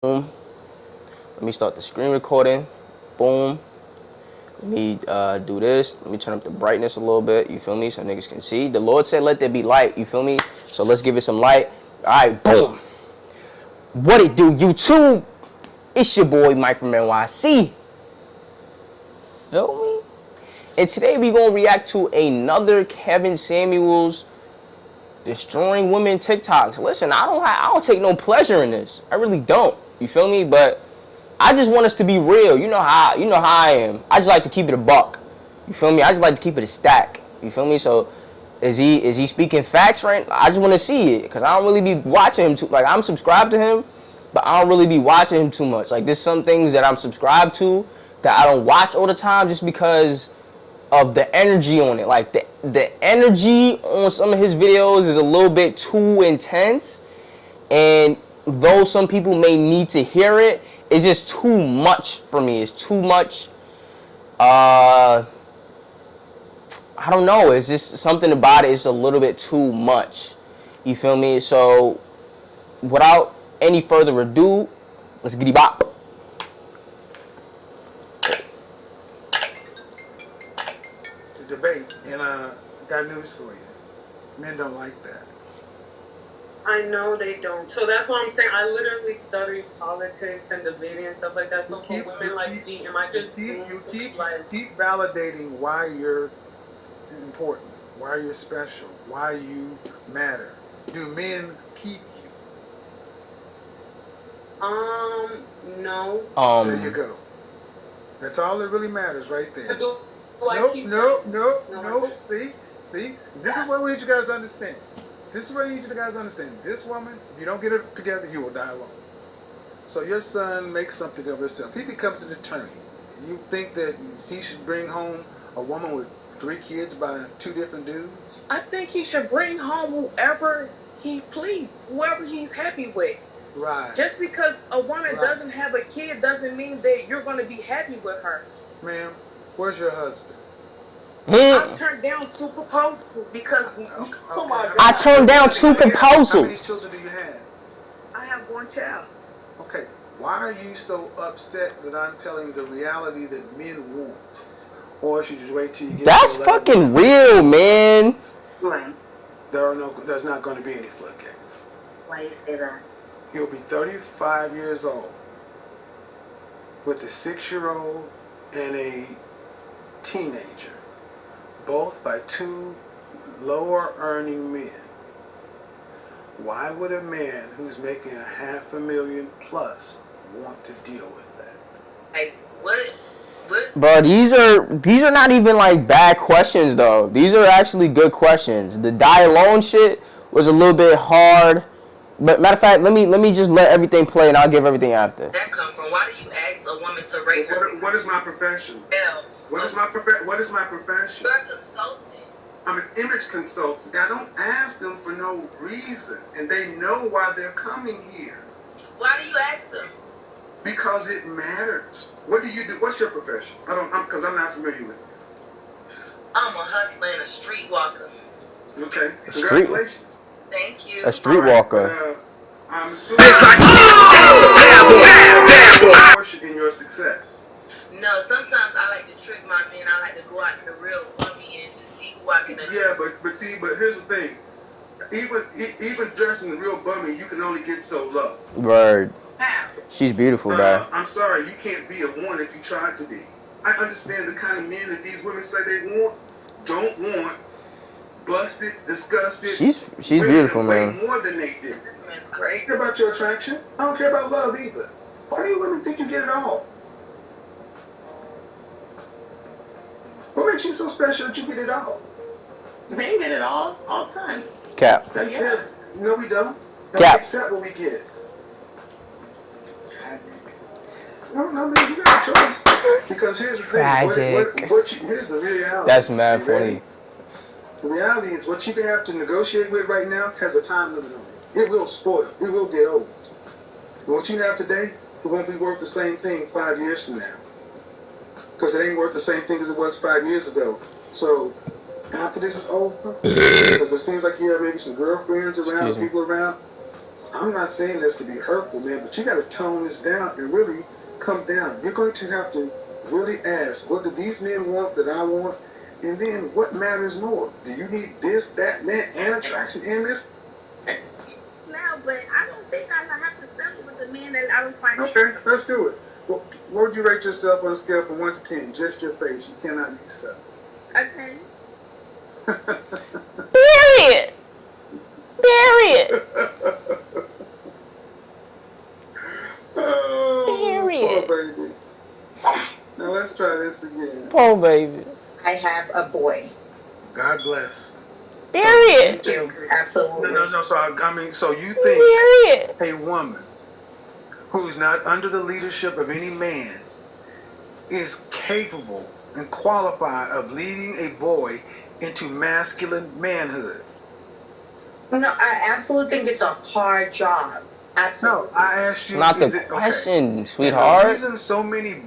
Boom. Let me start the screen recording. Boom. We need do this. Let me turn up the brightness a little bit. You feel me? So niggas can see. The Lord said, "Let there be light." You feel me? So let's give it some light. All right. Boom. What it do, YouTube? It's your boy Microman YC. Feel me? And today we gonna react to another Kevin Samuels destroying women TikToks. Listen, I don't take no pleasure in this. I really don't. You feel me? But I just want us to be real. You know how I am. I just like to keep it a buck. You feel me? I just like to keep it a stack. You feel me? So is he speaking facts right? I just want to see it because I don't really be watching him too. Like, I'm subscribed to him, but I don't really be watching him too much. Like, there's some things that I'm subscribed to that I don't watch all the time just because of the energy on it. Like, the energy on some of his videos is a little bit too intense, and though some people may need to hear it, it's just too much for me. It's too much. I don't know. It's just something about it. It's a little bit too much. You feel me? So, without any further ado, let's get it bop. To debate, and got news for you. Men don't like that. I know they don't. So that's what I'm saying. I literally study politics and debating and stuff like that. So for women like me, am I just you keep validating why you're important, why you're special, why you matter. Do men keep you? No. There you go. That's all that really matters right there. No. See, this is what we need you guys to understand. This is what you need you guys to understand. This woman, if you don't get it together, you will die alone. So your son makes something of himself. He becomes an attorney. You think that he should bring home a woman with 3 kids by 2 different dudes? I think he should bring home whoever he please, whoever he's happy with. Right. Just because a woman doesn't have a kid doesn't mean that you're going to be happy with her. Ma'am, where's your husband? I turned down 2 proposals because I turned down 2 proposals. How many children do you have? I have 1 child. Okay, why are you so upset that I'm telling the reality that men want? Or should you just wait till you get? That's fucking real, man. Right. There's not going to be any floodgates. Why do you say that? You'll be 35 years old with a 6-year-old and a teenager, both by 2 lower earning men. Why would a man who's making $500,000 plus want to deal with that? Hey, what? Bro, these are not even like bad questions though. These are actually good questions. The die alone shit was a little bit hard. But matter of fact, let me just let everything play and I'll give everything after. That come from? Why do you ask a woman to rate her? What is my profession? What is my profession? You're a consultant. I'm an image consultant. I don't ask them for no reason, and they know why they're coming here. Why do you ask them? Because it matters. What do you do? What's your profession? Because I'm not familiar with you. I'm a hustler and a streetwalker. Okay. Congratulations. Thank you. A streetwalker. I'm assuming portion in your success. No, sometimes I like to trick my men. I like to go out in the real bummy and just see who I can. Yeah, but here's the thing. Even dressing the real bummy, you can only get so low. Word. She's beautiful, bro. I'm sorry, you can't be a 1 if you tried to be. I understand the kind of men that these women say they don't want. Busted, disgusted. She's beautiful, man. More than they did. That's great. I don't care about your attraction. I don't care about love either. Why do you women think you get it all? What makes you so special that you get it all? Men get it all the time. Cap. So yeah. No, we don't. Cap. Accept what we get. It's tragic. No, man, you got a choice. Because here's the thing. Tragic. Here's the reality. That's mad funny. The reality is what you have to negotiate with right now has a time limit on it. It will spoil. It will get old. And what you have today, it won't be worth the same thing 5 years from now. Because it ain't worth the same thing as it was 5 years ago. So after this is over, because it seems like you have maybe some girlfriends around, people around, I'm not saying this to be hurtful, man, but you got to tone this down and really come down. You're going to have to really ask, what do these men want that I want? And then what matters more? Do you need this, that, and that, and attraction in this? Now, but I don't think I have to settle with a man that I don't find. Okay, let's do it. Well, what would you rate yourself on a scale from 1 to 10? Just your face. You cannot use yourself. A 10. Period. Period. Oh, Period. poor baby. Now let's try this again. Poor baby. I have a boy. God bless. Period. Thank you. Absolutely. No. So you think Period. a woman who's not under the leadership of any man is capable and qualified of leading a boy into masculine manhood? No, I absolutely think it's a hard job. Absolutely. No, I asked you. Not is the it, okay. question, And the sweetheart. reason so many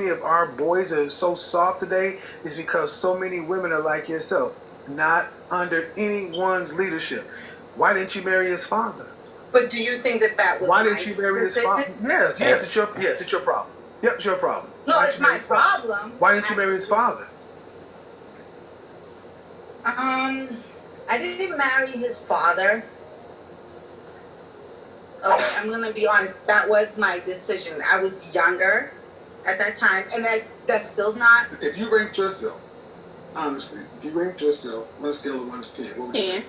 of our boys are so soft today is because so many women are like yourself, not under anyone's leadership. Why didn't you marry his father? But do you think that was? Why didn't you marry his father? Yes, it's your problem. Yep, it's your problem. No, it's my problem. Why didn't you marry his father? I didn't marry his father. Okay, I'm gonna be honest. That was my decision. I was younger at that time, and that's still not. If you ranked yourself, honestly, if you ranked yourself on a scale of 1 to 10, what would you 10. think?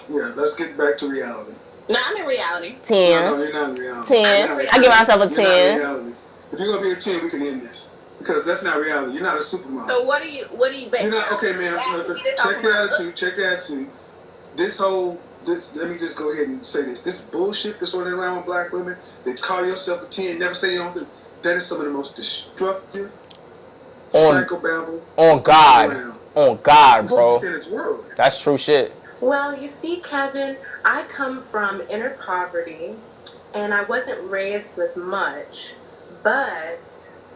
Yeah, let's get back to reality. No, I'm in reality. 10. No, you're not in reality. 10. You're not I give myself a You're not in 10. reality. If you're gonna be a 10, we can end this because that's not reality. You're not a supermodel. So what do you bet? You're not okay, man. Check the attitude. Check the attitude. Let me just go ahead and say this. This bullshit that's running around with black women, they call yourself a 10, never say you don't. That is some of the most destructive psychobabble. On God. On God, bro. World. That's true shit. Well, you see, Kevin, I come from inner poverty, and I wasn't raised with much, but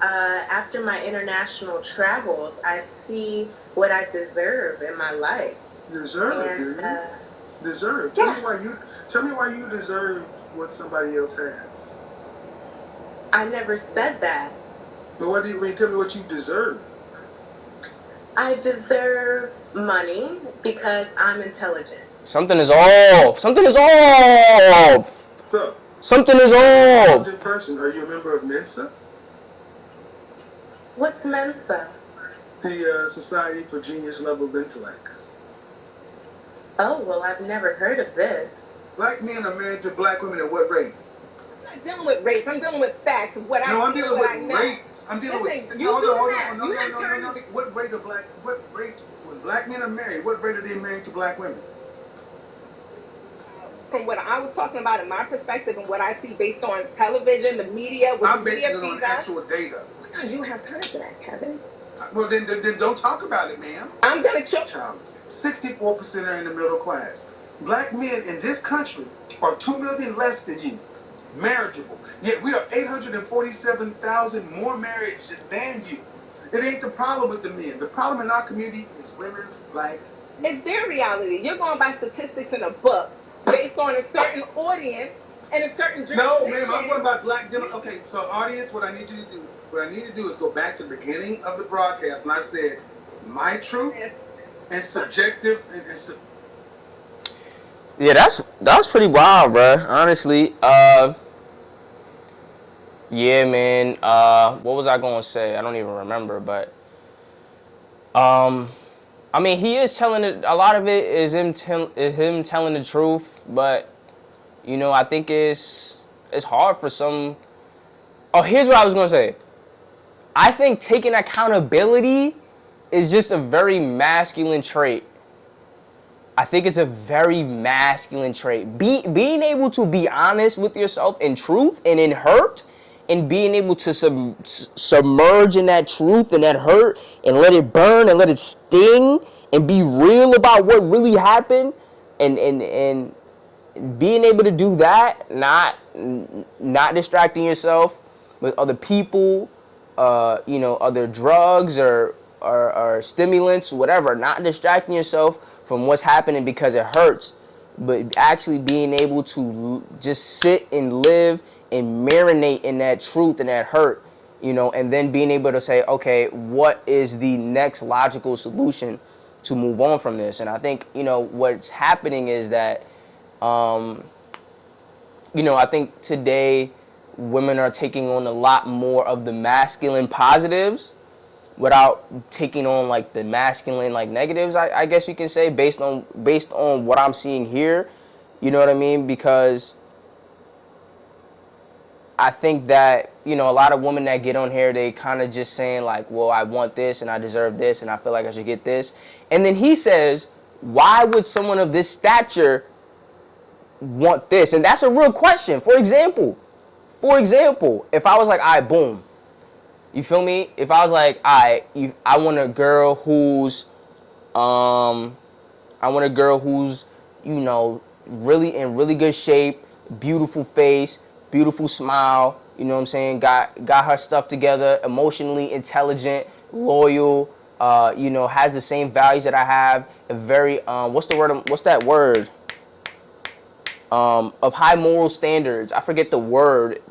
after my international travels, I see what I deserve in my life. Deserve, do you? Deserve. Yes. Tell me why you deserve what somebody else has. I never said that. But what do you mean? Tell me what you deserve. I deserve money because I'm intelligent. Something is off. Something is off. So, Something is off. intelligent person, are you a member of Mensa? What's Mensa? The Society for Genius Level Intellects. Oh, well, I've never heard of this. Black men are married to black women at what rate? I'm not dealing with race. I'm dealing with facts. What No, I'm see, dealing what I with know. rates. I'm dealing Listen, with. you Hold do on. that. No. You're not trying to- What rate when black men are married? What rate are they married to black women? From what I was talking about in my perspective and what I see based on television, the media, what I'm the basing media it on feeds us. actual data. Because you have time for that, Kevin. Well, then don't talk about it, ma'am. I'm gonna show. 64% are in the middle class. Black men in this country are 2 million less than you, marriageable. Yet we are 847,000 more marriages than you. It ain't the problem with the men. The problem in our community is women like you. It's their reality. You're going by statistics in a book based on a certain audience and a certain No, jurisdiction. ma'am, I'm talking about black demo. Okay, so audience, what I need you to do is go back to the beginning of the broadcast when I said my truth and subjective and Yeah, that was pretty wild, bro. Honestly, yeah, man. What was I gonna say? I don't even remember, but I mean, he is telling it. A lot of it is him telling the truth, but you know, I think it's hard for some. Oh, here's what I was gonna say. I think taking accountability is just a very masculine trait. I think it's a very masculine trait. Being able to be honest with yourself in truth and in hurt, and being able to submerge in that truth and that hurt and let it burn and let it sting and be real about what really happened, and being able to do that, not distracting yourself with other people, other drugs or stimulants, whatever, not distracting yourself from what's happening because it hurts. but actually being able to just sit and live and marinate in that truth and that hurt, and then being able to say, okay, what is the next logical solution to move on from this? And I think, what's happening is that, I think today women are taking on a lot more of the masculine positives without taking on like the masculine like negatives, I guess you can say, based on what I'm seeing here. You know what I mean? Because I think that, a lot of women that get on here, they kind of just saying like, well, I want this and I deserve this and I feel like I should get this. And then he says, why would someone of this stature want this? And that's a real question. For example, if I was like, all right, boom. You feel me? If I was like, all right, I want a girl who's, really in really good shape, beautiful face, beautiful smile, you know what I'm saying? Got her stuff together, emotionally intelligent, loyal, has the same values that I have, a very, what's that word? Of high moral standards. I forget the word,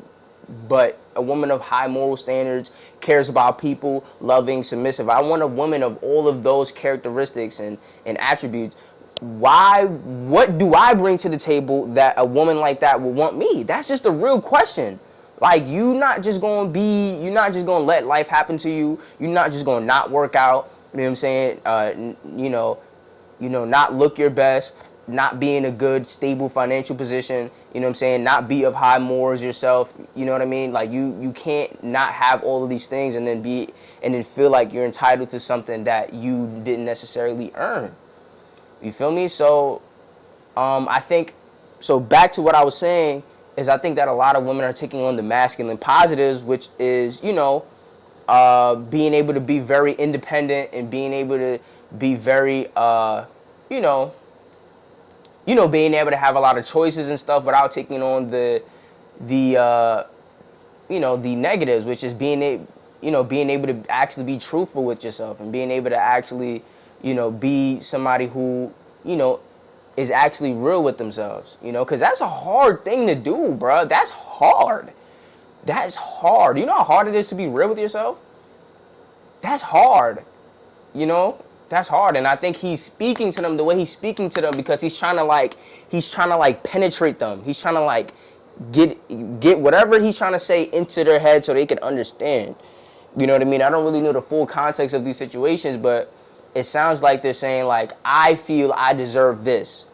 but a woman of high moral standards, cares about people, loving, submissive. I want a woman of all of those characteristics and attributes. What do I bring to the table that a woman like that would want me? That's just a real question. Like, you're not just going to let life happen to you. You're not just going to not work out. You know what I'm saying? Not look your best, not be in a good, stable financial position, you know what I'm saying? Not be of high morals yourself, you know what I mean? Like, you can't not have all of these things and then feel like you're entitled to something that you didn't necessarily earn. You feel me? So, I think, so back to what I was saying, is I think that a lot of women are taking on the masculine positives, which is, being able to be very independent and being able to be very, being able to have a lot of choices and stuff without taking on the negatives, which is being able to actually be truthful with yourself and being able to actually, be somebody who, is actually real with themselves, because that's a hard thing to do, bro. That's hard. That's hard. You know how hard it is to be real with yourself? That's hard. That's hard. And I think he's speaking to them the way he's speaking to them because he's trying to penetrate them. He's trying to get whatever he's trying to say into their head so they can understand. You know what I mean? I don't really know the full context of these situations, but it sounds like they're saying like, I feel I deserve this.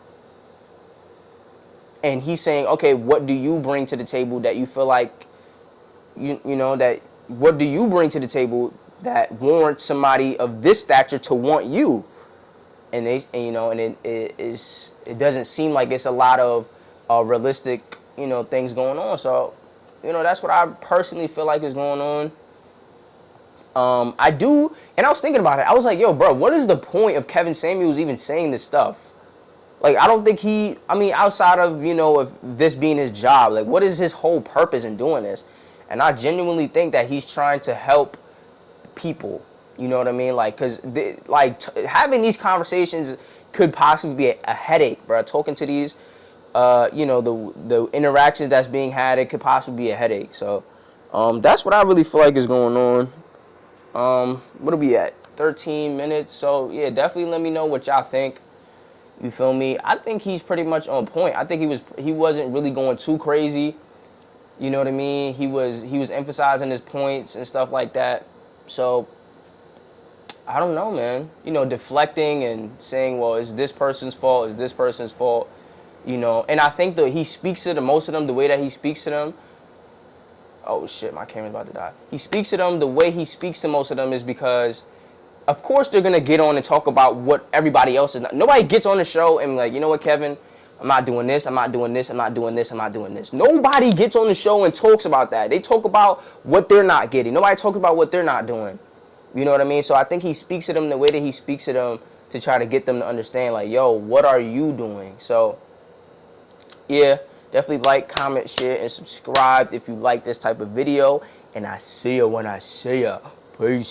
And he's saying, okay, what do you bring to the table that you feel like, what do you bring to the table that warrants somebody of this stature to want you? And it doesn't seem like it's a lot of realistic, things going on. So, that's what I personally feel like is going on. I do, and I was thinking about it. I was like, yo, bro, what is the point of Kevin Samuels even saying this stuff? Like, I don't think outside of, of this being his job, like, what is his whole purpose in doing this? And I genuinely think that he's trying to help people. You know what I mean? Like, because, having these conversations could possibly be a headache, bro. Talking to these, the interactions that's being had, it could possibly be a headache. So, that's what I really feel like is going on. What are we at? 13 minutes. So, yeah, definitely let me know what y'all think. You feel me? I think he's pretty much on point. I think he wasn't really going too crazy. You know what I mean? He was emphasizing his points and stuff like that. So, I don't know, man. Deflecting and saying, well, is this person's fault? Is this person's fault? And I think that he speaks to most of them the way that he speaks to them. Oh, shit, my camera's about to die. He speaks to them the way he speaks to most of them is because, of course, they're going to get on and talk about what everybody else is not. Nobody gets on the show and be like, you know what, Kevin? I'm not doing this, I'm not doing this, I'm not doing this, I'm not doing this. Nobody gets on the show and talks about that. They talk about what they're not getting. Nobody talks about what they're not doing. You know what I mean? So I think he speaks to them the way that he speaks to them to try to get them to understand, like, yo, what are you doing? So, yeah, definitely like, comment, share, and subscribe if you like this type of video. And I see you when I see ya. Peace.